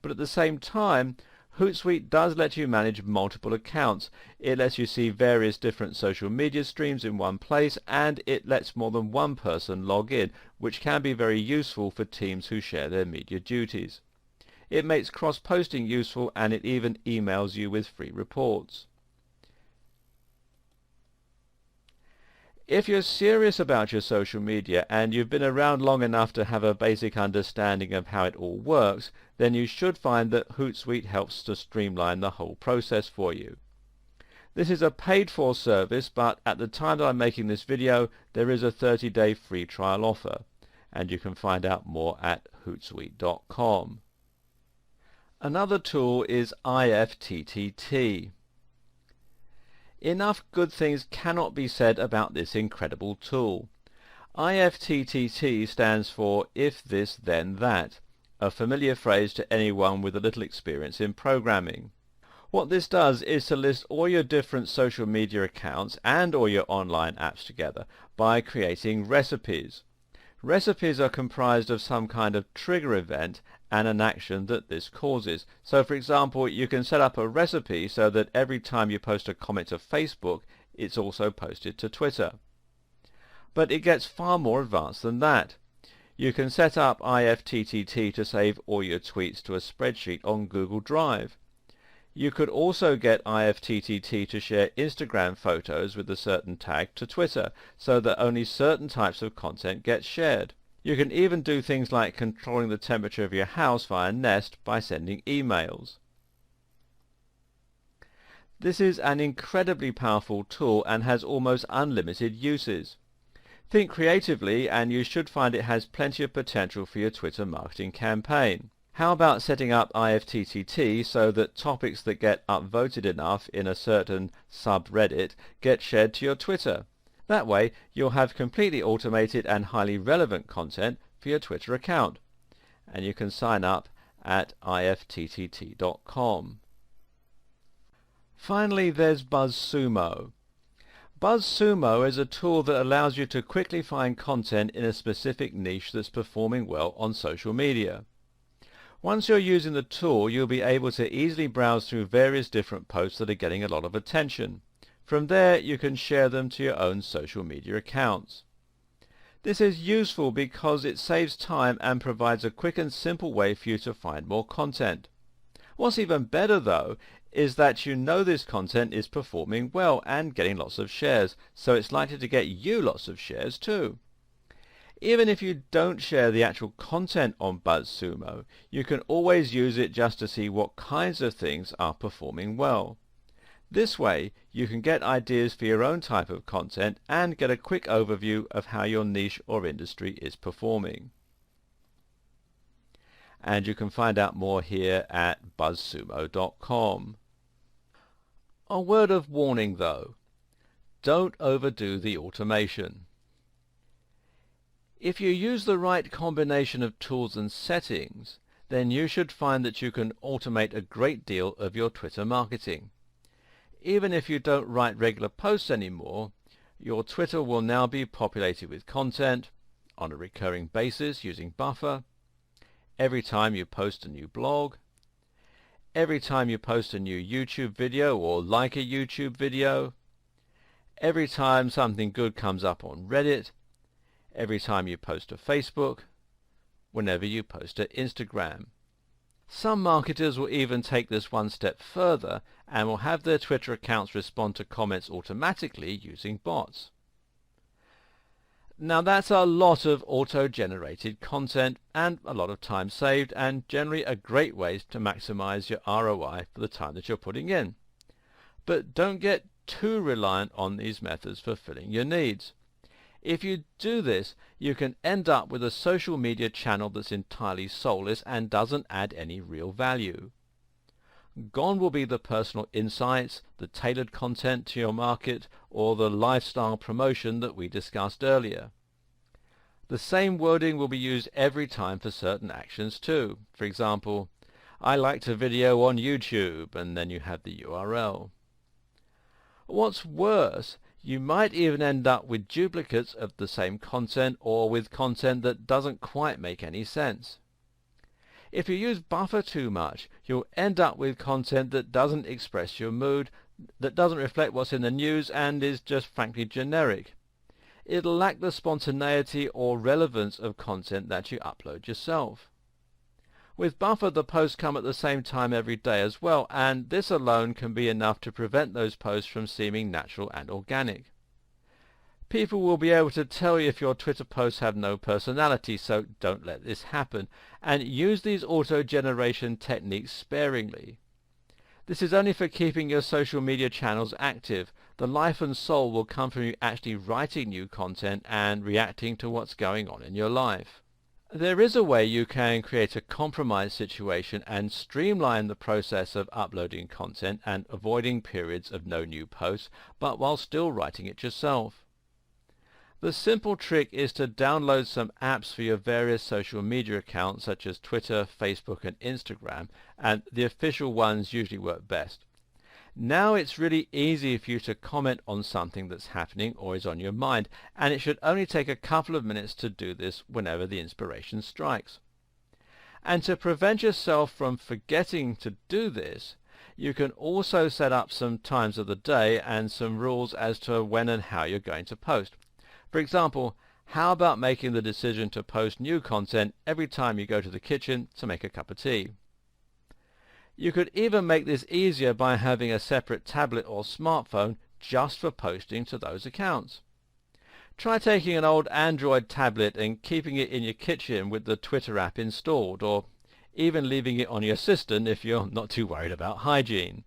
But at the same time, Hootsuite does let you manage multiple accounts. It lets you see various different social media streams in one place, and it lets more than one person log in, which can be very useful for teams who share their media duties. It makes cross-posting useful, and it even emails you with free reports. If you're serious about your social media and you've been around long enough to have a basic understanding of how it all works, then you should find that Hootsuite helps to streamline the whole process for you. This is a paid-for service, but at the time that I'm making this video, there is a 30-day free trial offer, and you can find out more at hootsuite.com. Another tool is IFTTT. Enough good things cannot be said about this incredible tool. IFTTT stands for If This Then That, a familiar phrase to anyone with a little experience in programming. What this does is to list all your different social media accounts and all your online apps together by creating recipes. Recipes are comprised of some kind of trigger event and an action that this causes. So for example, you can set up a recipe so that every time you post a comment to Facebook, it's also posted to Twitter. But it gets far more advanced than that. You can set up IFTTT to save all your tweets to a spreadsheet on Google Drive. You could also get IFTTT to share Instagram photos with a certain tag to Twitter, so that only certain types of content get shared. You can even do things like controlling the temperature of your house via Nest by sending emails. This is an incredibly powerful tool and has almost unlimited uses. Think creatively and you should find it has plenty of potential for your Twitter marketing campaign. How about setting up IFTTT so that topics that get upvoted enough in a certain subreddit get shared to your Twitter? That way you'll have completely automated and highly relevant content for your Twitter account. And you can sign up at ifttt.com. Finally, there's BuzzSumo. BuzzSumo is a tool that allows you to quickly find content in a specific niche that's performing well on social media. Once you're using the tool, you'll be able to easily browse through various different posts that are getting a lot of attention. From there, you can share them to your own social media accounts. This is useful because it saves time and provides a quick and simple way for you to find more content. What's even better, though, is that you know this content is performing well and getting lots of shares, so it's likely to get you lots of shares too. Even if you don't share the actual content on BuzzSumo, you can always use it just to see what kinds of things are performing well. This way, you can get ideas for your own type of content and get a quick overview of how your niche or industry is performing. And you can find out more here at buzzsumo.com. A word of warning though, don't overdo the automation. If you use the right combination of tools and settings, then you should find that you can automate a great deal of your Twitter marketing. Even if you don't write regular posts anymore, your Twitter will now be populated with content on a recurring basis using Buffer, every time you post a new blog, every time you post a new YouTube video or like a YouTube video, every time something good comes up on Reddit, every time you post to Facebook, whenever you post to Instagram. Some marketers will even take this one step further and will have their Twitter accounts respond to comments automatically using bots. Now that's a lot of auto-generated content and a lot of time saved, and generally a great way to maximize your ROI for the time that you're putting in. But don't get too reliant on these methods for filling your needs. If you do this, you can end up with a social media channel that's entirely soulless and doesn't add any real value. Gone will be the personal insights, the tailored content to your market, or the lifestyle promotion that we discussed earlier. The same wording will be used every time for certain actions too. For example, I liked a video on YouTube, and then you have the URL. What's worse, you might even end up with duplicates of the same content or with content that doesn't quite make any sense. If you use Buffer too much, you'll end up with content that doesn't express your mood, that doesn't reflect what's in the news, and is just frankly generic. It'll lack the spontaneity or relevance of content that you upload yourself. With Buffer, the posts come at the same time every day as well, and this alone can be enough to prevent those posts from seeming natural and organic. People will be able to tell you if your Twitter posts have no personality, so don't let this happen, and use these auto-generation techniques sparingly. This is only for keeping your social media channels active. The life and soul will come from you actually writing new content and reacting to what's going on in your life. There is a way you can create a compromise situation and streamline the process of uploading content and avoiding periods of no new posts, but while still writing it yourself. The simple trick is to download some apps for your various social media accounts such as Twitter, Facebook and Instagram, and the official ones usually work best. Now it's really easy for you to comment on something that's happening or is on your mind, and it should only take a couple of minutes to do this whenever the inspiration strikes. And to prevent yourself from forgetting to do this, you can also set up some times of the day and some rules as to when and how you're going to post. For example, how about making the decision to post new content every time you go to the kitchen to make a cup of tea? You could even make this easier by having a separate tablet or smartphone just for posting to those accounts. Try taking an old Android tablet and keeping it in your kitchen with the Twitter app installed, or even leaving it on your assistant if you're not too worried about hygiene.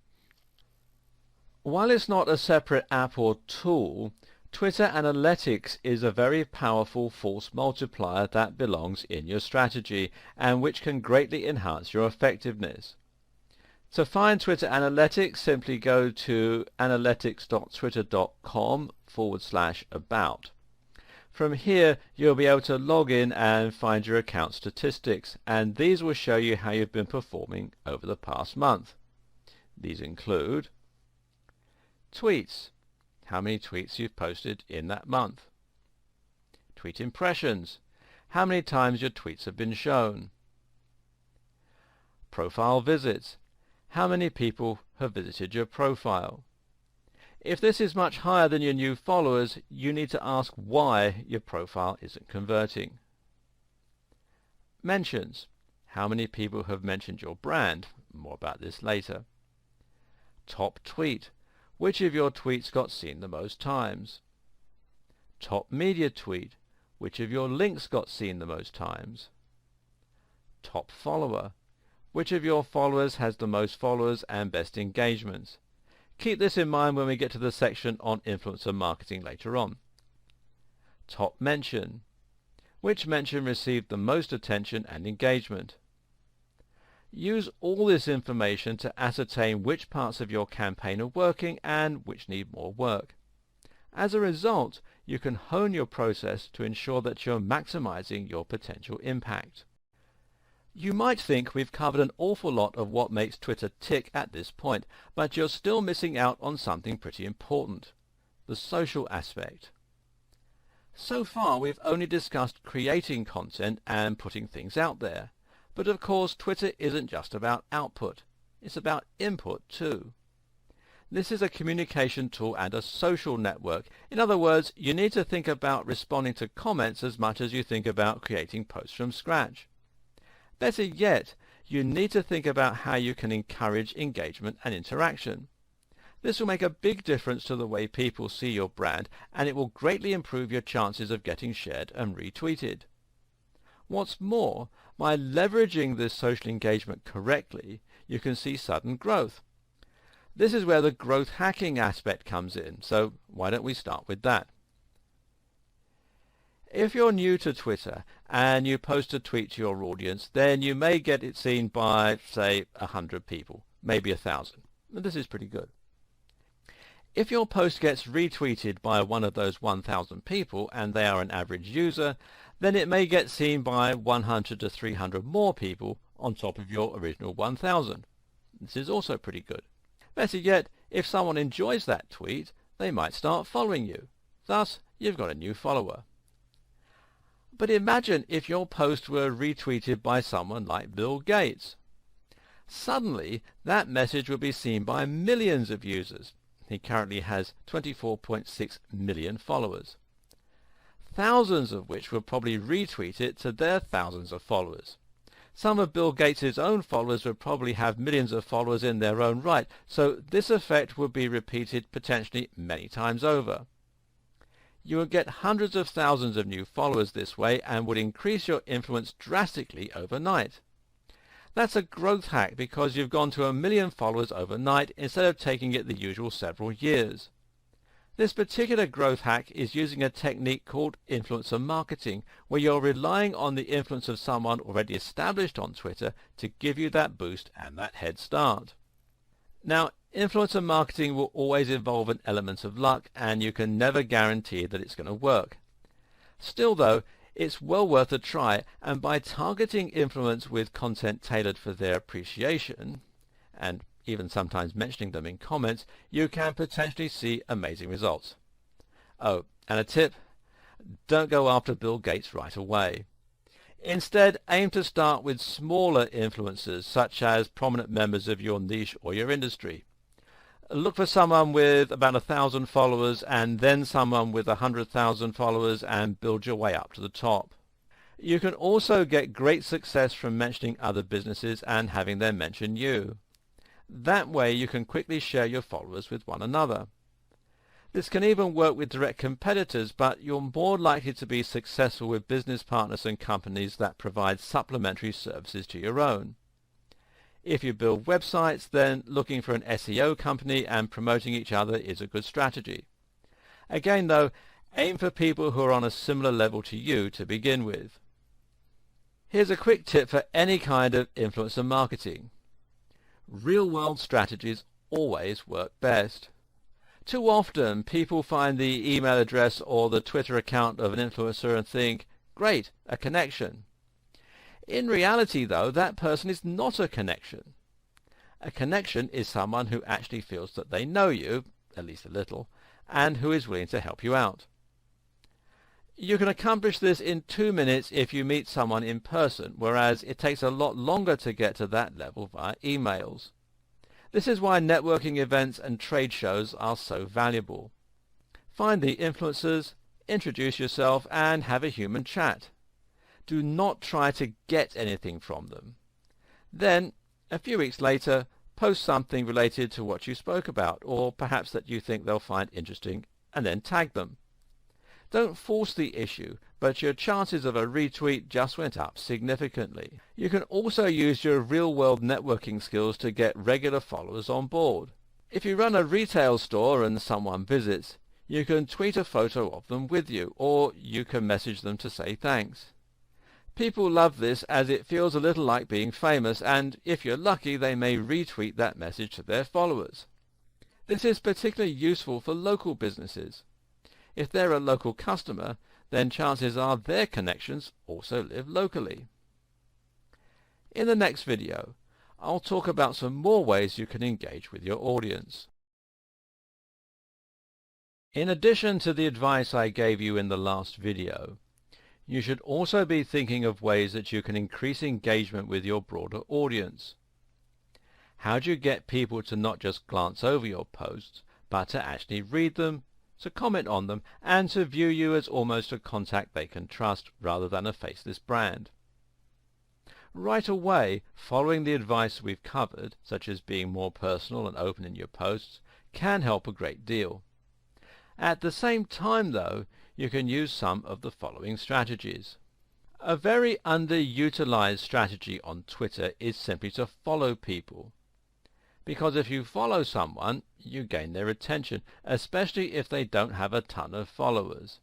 While it's not a separate app or tool, Twitter Analytics is a very powerful force multiplier that belongs in your strategy and which can greatly enhance your effectiveness. To find Twitter Analytics, simply go to analytics.twitter.com/about. From here, you'll be able to log in and find your account statistics, and these will show you how you've been performing over the past month. These include tweets, how many tweets you've posted in that month. Tweet impressions, how many times your tweets have been shown. Profile visits, how many people have visited your profile. If this is much higher than your new followers, you need to ask why your profile isn't converting. Mentions, how many people have mentioned your brand. More about this later. Top tweet, which of your tweets got seen the most times. Top media tweet, which of your links got seen the most times. Top follower, which of your followers has the most followers and best engagements. Keep this in mind when we get to the section on influencer marketing later on. Top mention, which mention received the most attention and engagement. Use all this information to ascertain which parts of your campaign are working and which need more work. As a result, you can hone your process to ensure that you're maximizing your potential impact. You might think we've covered an awful lot of what makes Twitter tick at this point, but you're still missing out on something pretty important: the social aspect. So far we've only discussed creating content and putting things out there, but of course Twitter isn't just about output, it's about input too. This is a communication tool and a social network. In other words, you need to think about responding to comments as much as you think about creating posts from scratch. Better yet, you need to think about how you can encourage engagement and interaction. This will make a big difference to the way people see your brand, and it will greatly improve your chances of getting shared and retweeted. What's more, by leveraging this social engagement correctly, you can see sudden growth. This is where the growth hacking aspect comes in, so why don't we start with that? If you're new to Twitter and you post a tweet to your audience, then you may get it seen by, say, 100 people, maybe 1,000. This is pretty good. If your post gets retweeted by one of those 1,000 people and they are an average user, then it may get seen by 100 to 300 more people on top of your original 1,000. This is also pretty good. Better yet, if someone enjoys that tweet, they might start following you. Thus, you've got a new follower. But imagine if your post were retweeted by someone like Bill Gates. Suddenly, that message would be seen by millions of users. He currently has 24.6 million followers, thousands of which would probably retweet it to their thousands of followers. Some of Bill Gates' own followers would probably have millions of followers in their own right, so this effect would be repeated potentially many times over. You would get hundreds of thousands of new followers this way and would increase your influence drastically overnight. That's a growth hack because you've gone to 1 million followers overnight instead of taking it the usual several years. This particular growth hack is using a technique called influencer marketing, where you're relying on the influence of someone already established on Twitter to give you that boost and that head start. Now, influencer marketing will always involve an element of luck, and you can never guarantee that it's going to work. Still though, it's well worth a try, and by targeting influence with content tailored for their appreciation, and even sometimes mentioning them in comments, you can potentially see amazing results. Oh, and a tip, don't go after Bill Gates right away. Instead, aim to start with smaller influencers, such as prominent members of your niche or your industry. Look for someone with about 1,000 followers and then someone with 100,000 followers and build your way up to the top. You can also get great success from mentioning other businesses and having them mention you. That way you can quickly share your followers with one another. This can even work with direct competitors, but you're more likely to be successful with business partners and companies that provide supplementary services to your own. If you build websites, then looking for an SEO company and promoting each other is a good strategy. Again though, aim for people who are on a similar level to you to begin with. Here's a quick tip for any kind of influencer marketing. Real-world strategies always work best. Too often people find the email address or the Twitter account of an influencer and think, great, a connection. In reality though, that person is not a connection. A connection is someone who actually feels that they know you, at least a little, and who is willing to help you out. You can accomplish this in 2 minutes if you meet someone in person, whereas it takes a lot longer to get to that level via emails. This is why networking events and trade shows are so valuable. Find the influencers, introduce yourself, and have a human chat. Do not try to get anything from them. Then, a few weeks later, post something related to what you spoke about, or perhaps that you think they'll find interesting, and then tag them. Don't force the issue, but your chances of a retweet just went up significantly. You can also use your real-world networking skills to get regular followers on board. If you run a retail store and someone visits, you can tweet a photo of them with you, or you can message them to say thanks. People love this as it feels a little like being famous, and if you're lucky they may retweet that message to their followers. This is particularly useful for local businesses. If they're a local customer, then chances are their connections also live locally. In the next video, I'll talk about some more ways you can engage with your audience. In addition to the advice I gave you in the last video, you should also be thinking of ways that you can increase engagement with your broader audience. How do you get people to not just glance over your posts, but to actually read them, to comment on them, and to view you as almost a contact they can trust rather than a faceless brand? Right away, following the advice we've covered, such as being more personal and open in your posts, can help a great deal. At the same time though, you can use some of the following strategies. A very underutilized strategy on Twitter is simply to follow people. Because if you follow someone, you gain their attention, especially if they don't have a ton of followers.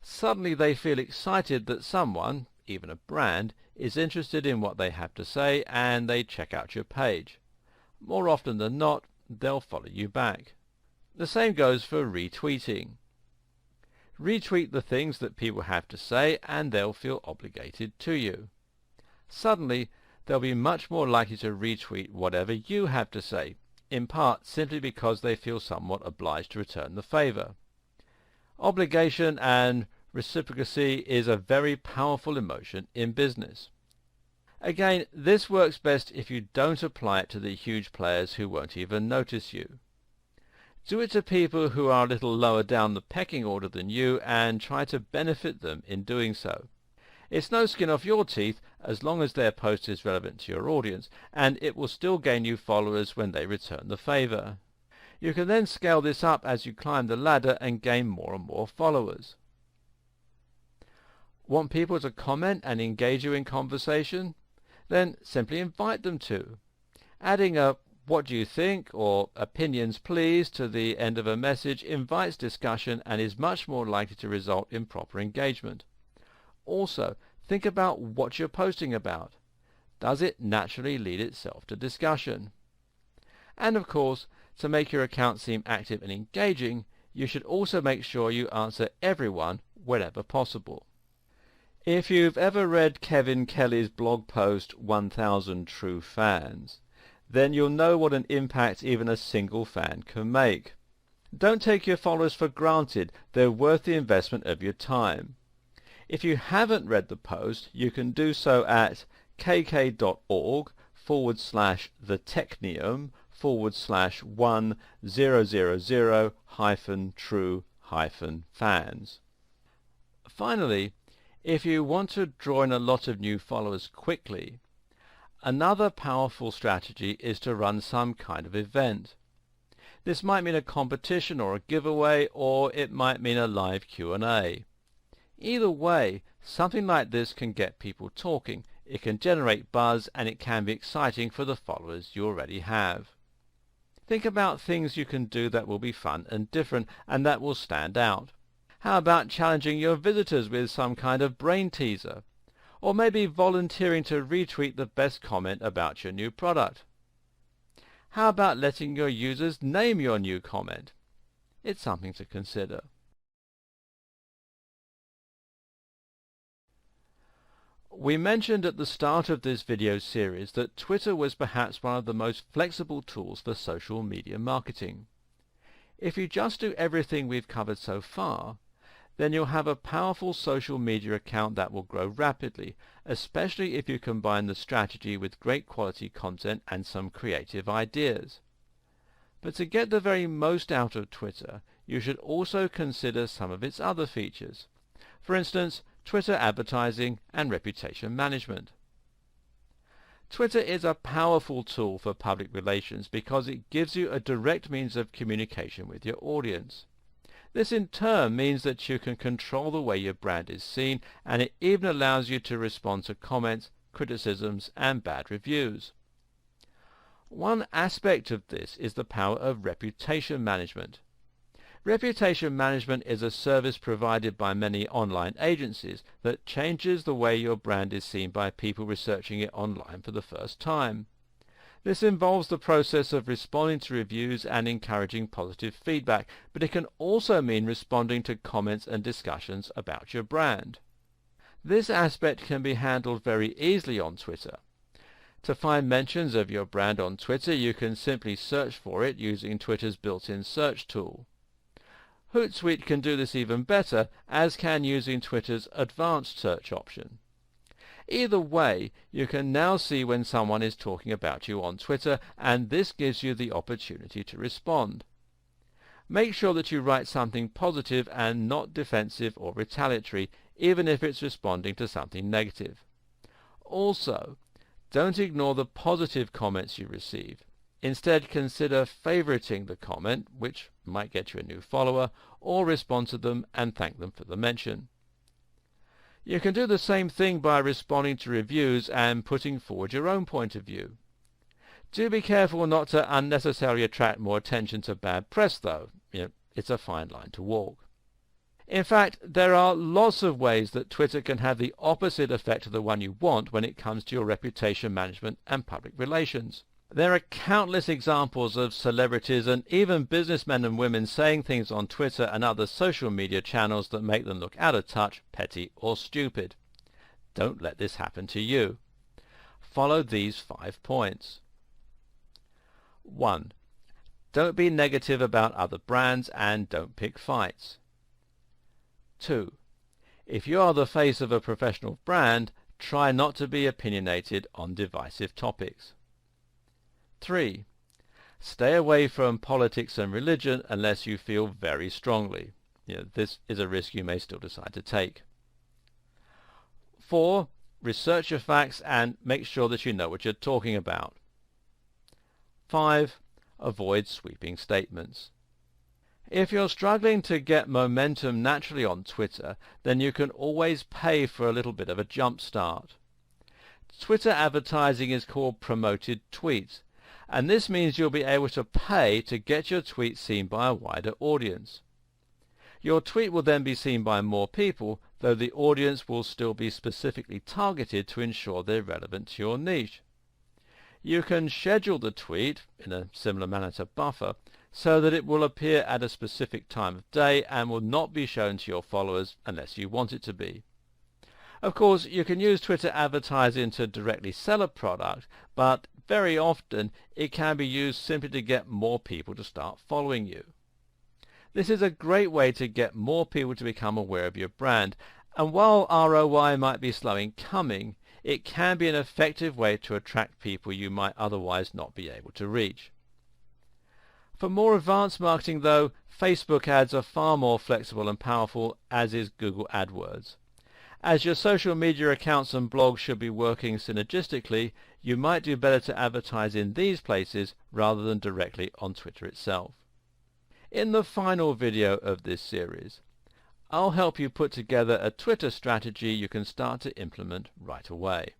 Suddenly they feel excited that someone, even a brand, is interested in what they have to say, and they check out your page. More often than not, they'll follow you back. The same goes for retweeting. Retweet the things that people have to say, and they'll feel obligated to you. Suddenly, they'll be much more likely to retweet whatever you have to say, in part simply because they feel somewhat obliged to return the favor. Obligation and reciprocity is a very powerful emotion in business. Again, this works best if you don't apply it to the huge players who won't even notice you. Do it to people who are a little lower down the pecking order than you, and try to benefit them in doing so. It's no skin off your teeth as long as their post is relevant to your audience, and it will still gain you followers when they return the favor. You can then scale this up as you climb the ladder and gain more and more followers. Want people to comment and engage you in conversation? Then simply invite them to. Adding a "what do you think" or "opinions please" to the end of a message invites discussion and is much more likely to result in proper engagement. Also, think about what you're posting about. Does it naturally lead itself to discussion? And of course, to make your account seem active and engaging, you should also make sure you answer everyone whenever possible. If you've ever read Kevin Kelly's blog post 1000 True Fans, then you'll know what an impact even a single fan can make. Don't take your followers for granted. They're worth the investment of your time. If you haven't read the post, you can do so at kk.org/thetechnium/1000-true-fans. Finally, if you want to draw in a lot of new followers quickly, another powerful strategy is to run some kind of event. This might mean a competition or a giveaway, or it might mean a live Q&A. Either way, something like this can get people talking, it can generate buzz, and it can be exciting for the followers you already have. Think about things you can do that will be fun and different, and that will stand out. How about challenging your visitors with some kind of brain teaser? Or maybe volunteering to retweet the best comment about your new product? How about letting your users name your new comment? It's something to consider. We mentioned at the start of this video series that Twitter was perhaps one of the most flexible tools for social media marketing. If you just do everything we've covered so far, then you'll have a powerful social media account that will grow rapidly, especially if you combine the strategy with great quality content and some creative ideas. But to get the very most out of Twitter, you should also consider some of its other features. For instance, Twitter advertising and reputation management. Twitter is a powerful tool for public relations because it gives you a direct means of communication with your audience. This in turn means that you can control the way your brand is seen, and it even allows you to respond to comments, criticisms, and bad reviews. One aspect of this is the power of reputation management. Reputation management is a service provided by many online agencies that changes the way your brand is seen by people researching it online for the first time. This involves the process of responding to reviews and encouraging positive feedback, but it can also mean responding to comments and discussions about your brand. This aspect can be handled very easily on Twitter. To find mentions of your brand on Twitter, you can simply search for it using Twitter's built-in search tool. Hootsuite can do this even better, as can using Twitter's advanced search option. Either way, you can now see when someone is talking about you on Twitter, and this gives you the opportunity to respond. Make sure that you write something positive and not defensive or retaliatory, even if it's responding to something negative. Also, don't ignore the positive comments you receive. Instead, consider favoriting the comment, which might get you a new follower, or respond to them and thank them for the mention. You can do the same thing by responding to reviews and putting forward your own point of view. Do be careful not to unnecessarily attract more attention to bad press, though. It's a fine line to walk. In fact, there are lots of ways that Twitter can have the opposite effect of the one you want when it comes to your reputation management and public relations. There are countless examples of celebrities and even businessmen and women saying things on Twitter and other social media channels that make them look out of touch, petty, or stupid. Don't let this happen to you. Follow these 5 points. 1. Don't be negative about other brands and don't pick fights. 2. If you are the face of a professional brand, try not to be opinionated on divisive topics. 3. Stay away from politics and religion unless you feel very strongly. This is a risk you may still decide to take. 4. Research your facts and make sure that you know what you're talking about. 5. Avoid sweeping statements. If you're struggling to get momentum naturally on Twitter, then you can always pay for a little bit of a jump start. Twitter advertising is called promoted tweets, and this means you'll be able to pay to get your tweet seen by a wider audience. Your tweet will then be seen by more people, though the audience will still be specifically targeted to ensure they're relevant to your niche. You can schedule the tweet, in a similar manner to Buffer, so that it will appear at a specific time of day and will not be shown to your followers unless you want it to be. Of course, you can use Twitter advertising to directly sell a product, but very often it can be used simply to get more people to start following you. This is a great way to get more people to become aware of your brand, and while ROI might be slow in coming, it can be an effective way to attract people you might otherwise not be able to reach. For more advanced marketing though, Facebook ads are far more flexible and powerful, as is Google AdWords. As your social media accounts and blogs should be working synergistically, you might do better to advertise in these places rather than directly on Twitter itself. In the final video of this series, I'll help you put together a Twitter strategy you can start to implement right away.